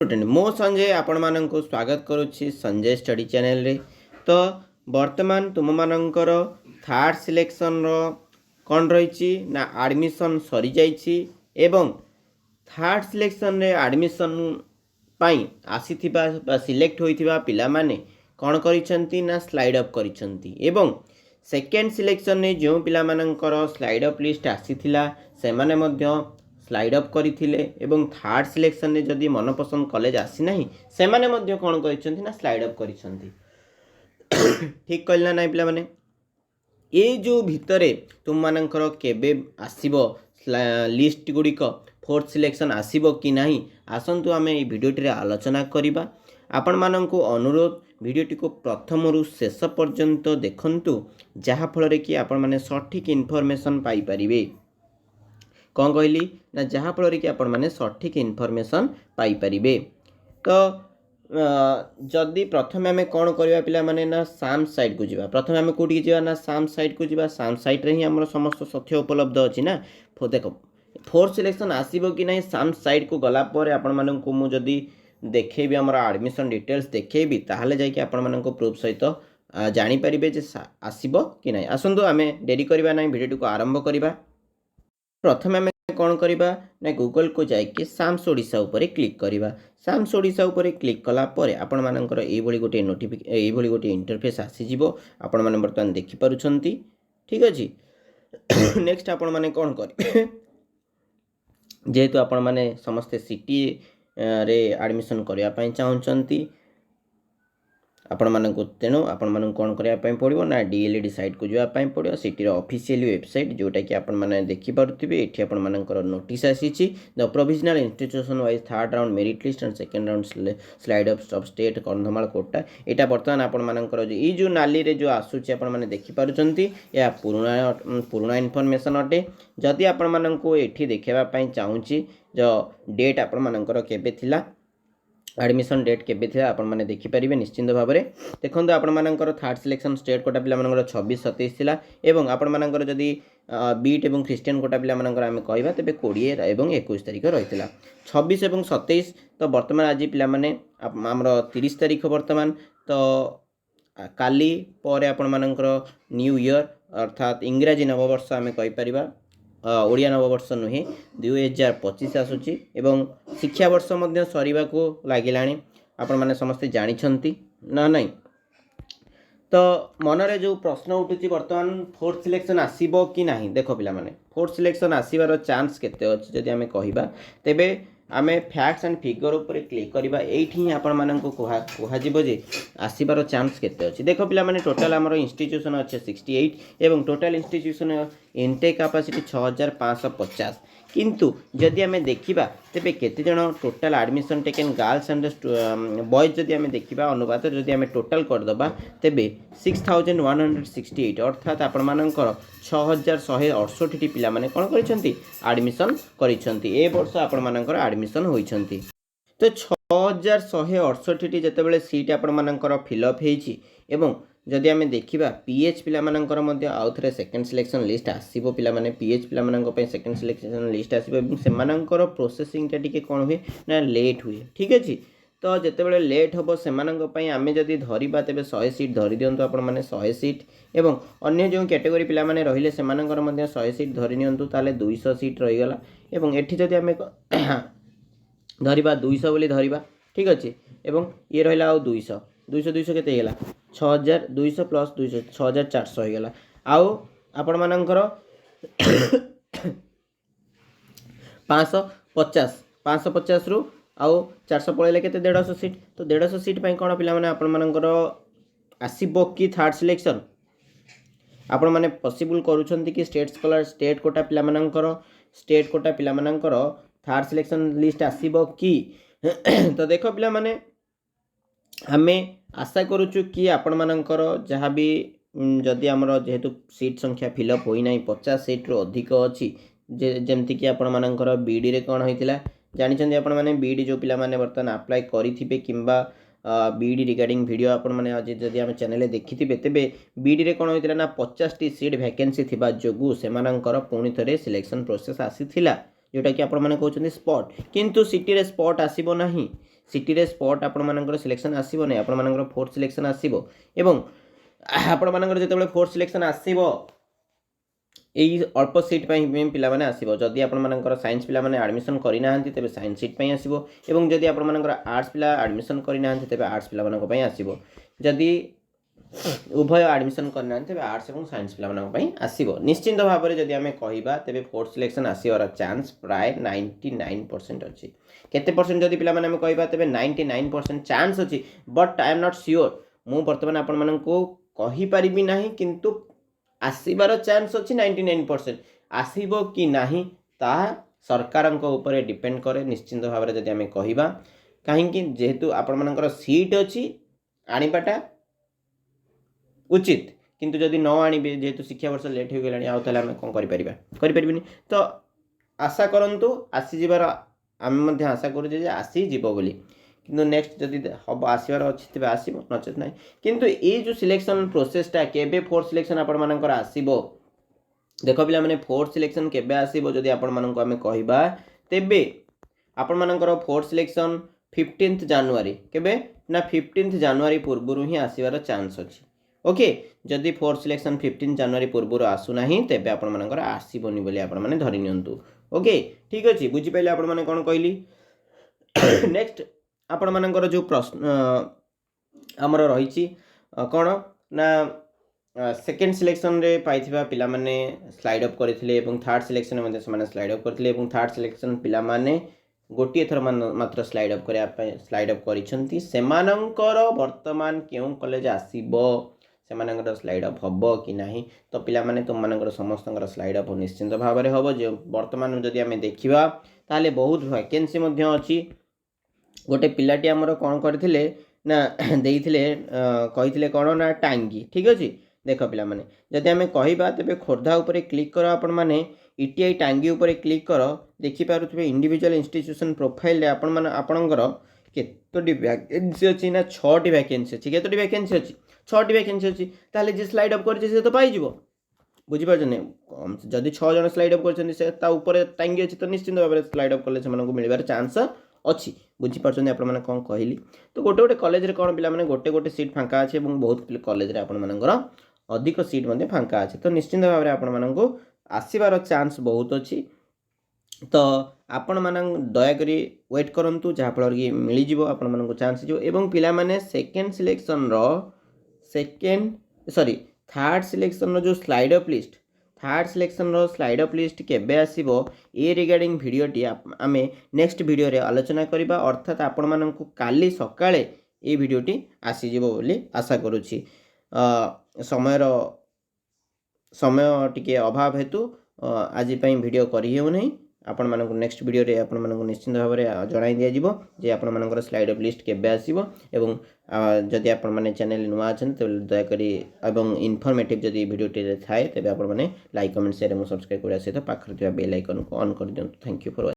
Student मो संजय आपण मानक स्वागत करुच्ची संजय स्टडी चैनल रे। तो वर्तमान तुम मानकर थर्ड सिलेक्शन रो कौन रही ना एडमिशन सरी जाइए एवं थर्ड सिलेक्शन रे एडमिशन पाई आसीथिबा सिलेक्ट होइथिबा पिला माने कौन करिसंती ना स्लाइड अप करिसंती एवं सेकेंड सिलेक्शन रे जो पिला मानकर स्लाइड अप लिस्ट आसीथिला से माने मध्य स्लाइड अप करथिले एवं थर्ड सिलेक्शन रे जदि मनपसंद कॉलेज आसी नाही से माने मध्य कौन करिसंती ना स्लाइड अप करिसंती। ठीक कहला ना पिला माने ये जो भितरे तुम मानकर केबे आसीबो लिस्ट गुड़िक फोर्थ सिलेक्शन आसीबो कि नहीं आसंतु आमे ये वीडियोटी रे आलोचना करिबा। आपण माननको अनुरोध वीडियोटी को प्रथम रु शेष पर्यंत देखंतु जहा फल रे कि आपण माने सठिक इनफॉरमेशन पाई परिबे। कौन कहली ना जहा फल कि आपण माने सठिक इनफॉरमेशन पाई परिबे। तो जदि प्रथम आम कौन करवा पिला माने ना साम साइट को जीवा। प्रथम आम कौटी जीवा ना साम साइट को जीवा। साम साइट रे ही हमर समस्त तथ्य उपलब्ध अछि ना। देखो फोर्थ सिलेक्शन आसीबो कि नहीं साम साइट को गला पर आपण माननको मु जदि देखेबी हमर एडमिशन डिटेल्स देखेबी ताहले जाय कि आपण माननको प्रूफ सहित जानि परिबे जे आसीबो कि नहीं। आसंतु आमे देरी करबा नहीं वीडियो को आरंभ करबा। प्रथम आम कौन करवा ना गूगल को जाकि साम्स ओडिशा उपरे क्लिक करवा। साम्स ओडिशा उपरे क्लिक कला परे आपण मानकर एई भली गोटे एई भली गोटे इंटरफेस आसीजिवो आपण माने बर्तमान देखि पारुछंती। ठीक अछि। नेक्स्ट आपण माने कौन करिवे जेहेतु आपण माने समस्त सिटी रे एडमिशन करबा पई चाहुचंती आपण मानक तेणु आपण मानक कौन करने पड़ो ना डीएलईडी साइट को जावाई पड़ो सिटी ऑफिशियल वेबसाइट जोटा कि आपण माने देखि पारुथिबे। एठी आपण मानकर नोटिस आसीची the provisional institution wise third round merit list and second round slide up sub state Kandhamal quota एटा वर्तमान आपण मानकर ई जो नाली रे जो आसुची आपण माने देखि पारुचंती या पुराना इनफॉरमेशन अटे। जदि आपण मानक एठी देखेबा पई चाहूची जो डेट आपण मानकर केबे थिला एडमिशन डेट केबे थिला आपण माने देखि परिबे निश्चिंत भाव में। देखंतु आपण मानकर थर्ड सिलेक्शन स्टेट कोटा पिला मानकर 26-27 थिला एवं आपण मानकर जदि बीट एवं क्रिश्चियन कोटा पिला मानकर आमे कहबा तबे 20 एवं 21 तारिख रहितला। 26 एवं 27 तो वर्तमान आज पिला माने हमर 30 तारिख वर्तमान तो काली परे आपण मानकर न्यू ईयर अर्थात इंग्रजी नववर्ष आमे कहि परिबा। ओडिया नववर्ष नुहे 2025 आसुची एवं शिक्षा वर्ष मध्य सरीबा को लागिलाणी आपण माने समस्त जानिछंती ना नहीं। तो मनरे जो प्रश्न उठुची वर्तमान फोर्थ सिलेक्शन आसीबो कि नहीं। देखो पिला माने फोर्थ सिलेक्शन आसीबार चांस केते अछि जदि आमे कहिबा तेबे आमे फैक्ट्स एंड फिगर ऊपर क्लिक करबा। एठी आपण माननको कोहा जिवो जे आसीबार चांस केते अछि। देखो पिला माने टोटल हमर इंस्टीट्यूशन अछि 68 एवं टोटल इंस्टीट्यूशन इनटेक कैपेसिटी 6550 किंतु जदि आमे देखिबा तेबे केते जण total admission taken girls and boys जदि आमे देखिबा अनुपात जदि आमे टोटल कर दबा तेबे 6168 अर्थात आपण मानकर 6168 टी पिला माने कोन करिसंती एडमिशन करिसंती। ए वर्ष आपण मानकर एडमिशन होइसंती। तो 6168 टी जेतेबेले सीट आपण मानकर फिलअप हेछि एवं जदि आमे देखिबा पीएच पिला मानकर मध्य आउ थरे सेकंड सिलेक्शन लिस्ट आसीबो। पिला माने पीएच पिला मानक पे सेकंड सिलेक्शन लिस्ट आसीबो एवं से मानकर प्रोसेसिंग टा टिके कोन हुए ना लेट हुए। ठीक अछि। तो जेतेबेले लेट होबो से मानक पई आमे जदि धरिबा तेबे 100 सीट धरि दियंतो आपण माने 100 सीट एवं अन्य जो कैटेगरी पिला माने रहिले से मानकर मध्य 100 सीट धरि नियंतो ताले 200 सीट रहि गला एवं एठी जदि आमे धरिबा 200 बोली धरिबा। ठीक अछि। एवं ये रहिला 200 केते हेला 6200 प्लस 200 6400 हो गला। आउ आपण मानकर 550 रु आउ 400 पळेले केते 150 सीट। तो 150 सीट पई कोन पिला माने आपण मानकर आसीबो कि थर्ड सिलेक्शन आपण माने पॉसिबल करूछंती कि स्टेट कोटा पिला मानकर थर्ड सिलेक्शन लिस्ट आसीबो कि। तो देखो पिला माने हमें आशा करूचु कि आपण मानकर जहाँ भी जदि आमर जेहेतु सीट संख्या फिलअप होई नाही 50 सीट रु अधिक अछि जेमति कि आपण मानकर बीडी रे कोन होइतिला जानिछन्ती आपण माने बीडी जो पिला माने वर्तमान अप्लाई करिथिबे किंबा बीडी रिगार्डिंग वीडियो आपण माने आज जदि हम चैनल देखिथिबे तेबे बीडी रे कोन होइतिला ना 50 टी सीट वैकेंसी थिबा जोगु से मानकर पुणी थरे सिलेक्शन प्रोसेस आसीथिला जोटा कि आपण माने कहउछन्ती स्पॉट किंतु सिटी रे स्पॉट आसीबो नाही सिटी रे स्पॉट आपण मानकर सिलेक्शन आसीबो नै आपण मानकर फोर्थ सिलेक्शन आसीबो एवं आपण मानकर जेतेबेले फोर्थ सिलेक्शन आसीबो एई अल्प सीट पे पिला माने आसीबो जदि आपण मानकर साइंस पिला माने एडमिशन करि नाहंती तेबे साइंस सीट पे आसीबो एवं जदि आपण मानकर आर्ट्स पिला एडमिशन करि नाहंती तेबे आर्ट्स पिला मानक पे आसीबो जदि उभय एडमिशन करना तेबे आर्ट्स एवं साइंस पिला मानक पे आसीबो निश्चित भाव में जदि आमे कहिबा तेबे फोर्थ सिलेक्शन आसीबार चांस प्राय 99% अछि केते परसेंट जदि पिला माने आमे कहिबा तेबे 99% चांस अछि but I am not sure मु वर्तमान आपण मानक कहि परिबि नाही किंतु आसीबार चांस अछि 99% आसीबो कि नाही ता सरकारक ऊपर डिपेंड करे निश्चित भाव में जदि आमे कहिबा काहेकि जेहेतु आपण मानकर सीट अछि आनिबाटा उचित किंतु जदि न आनिबे जेहेतु शिक्षा वर्ष लेट हो गलानी आउ ताले आमे कोन करि परिबा तो आशा करंतु आसी जिबार आमे मध्ये आशा करू जे आसी जिवो बोली किंतु नेक्स्ट जदि हम आसबार अच्छी तेज आसो नचेत ना किंतु ये जो सिलेक्शन प्रोसेसटा केबे फोर्थ सिलेक्शन आपण मानकर आसीबो देख पिला माने फोर्थ सिलेक्शन केबे आसीबो जदि आपण मानक आमे कहिबा तेबे आपण मानकर फोर्थ सिलेक्शन 15th जनवरी केबे ना 15th जनवरी पूर्वरु ही आसीबार चांस अछि ओके जदि फोर्थ सिलेक्शन 15 जनवरी पूर्व आसु नाही तेबे आपण मानकर आसीबोनी बोली आपण माने धरि नियंतु ओके ठीक अछि बुझी पइले आपण माने कोन कहली नेक्स्ट आपण मानकर जो प्रश्न हमर रहिछि कोन ना सेकेंड सिलेक्शन रे पाइथिबा पिला माने स्लाइड अप करथिले एवं थर्ड सिलेक्शन मध्ये से माने स्लाइड अप करथिले एवं थर्ड सिलेक्शन पिला माने गोटे थर मात्र स्लाइड अप करिया स्लाइड अप करिसंती सेमानंकर वर्तमान केउ कॉलेज आसीबो सेमानंकर स्लाइड अप हबो कि नाही तो पिला माने तुम मानकर समस्तंकर स्लाइड अप निश्चित भाव में हबो जे वर्तमान जदि आमे देखिबा ताले बहुत वैकेंसी मध्ये अछि गोटे पिलाटी हमर कोन करथिले ना देइथिले कहिथिले कोन ना टांगी ठीक अछि देख पिला माने जदि आमे कहिबा तबे खोर्धा ऊपर क्लिक करो आपण माने ईटीआई टांगी ऊपर क्लिक करो देखि पारुथबे इंडिविजुअल इंस्टीट्यूशन प्रोफाइल रे आपण माने आपणकर केतोटी वैकेंसी अछि ना 6टी वैकेंसी अछि केतोटी वैकेंसी अछि 6टी वैकेंसी अछि ताले जे स्लाइड अप करछि से तो पाइ जिवो बुझि परछने जदि 6 जन स्लाइड अप करछन से ता ऊपर टांगी अछि तो निश्चित भाव में स्लाइड अप करले से मानको मिलबार चांस अच्छी बुझी पार्छन आपण माने कोन कहली तो गोटे गोटे कॉलेज रे कोन पिला माने गोटे गोटे सीट फांका अछि एवं बहुत कॉलेज रे आपण मानकर अधिक सीट मध्ये फांका अछि तो निश्चित भाव में आपण मानको आसीबार चांस बहुत अछि तो आपण मानन दया करी वेट करंतु जहा फल कि मिली जिवो आपण मानको चांस जिवो एवं पिला माने सेकंड सिलेक्शन रो थर्ड सिलेक्शन रो जो slide up list third selection रो स्लाइड अप लिस्ट केबे आसीबो ए रिगार्डिंग वीडियो टी आमे नेक्स्ट वीडियो रे आलोचना करिबा अर्थात आपण माननकु काली सकाळे ए वीडियो टी आसी जिवो बोली आशा करूछि समय टिके अभाव हेतु आज पई वीडियो करि हेउ नै आपण माननकु नेक्स्ट वीडियो रे आपण माननकु निश्चित भाव में जणाई दिया जिवो जे आपण मानकर स्लाइड अप लिस्ट केबे आसीबो एवं जदि आपण माने चैनल नुआ अछन त दया करी एवं इन्फॉर्मेटिव जदि वीडियो टे थाए तबे आपण माने लाइक कमेंट शेयर एवं सब्सक्राइब करिया सहित पाखर बेल आइकन को ऑन कर दियंतु थैंक यू फॉर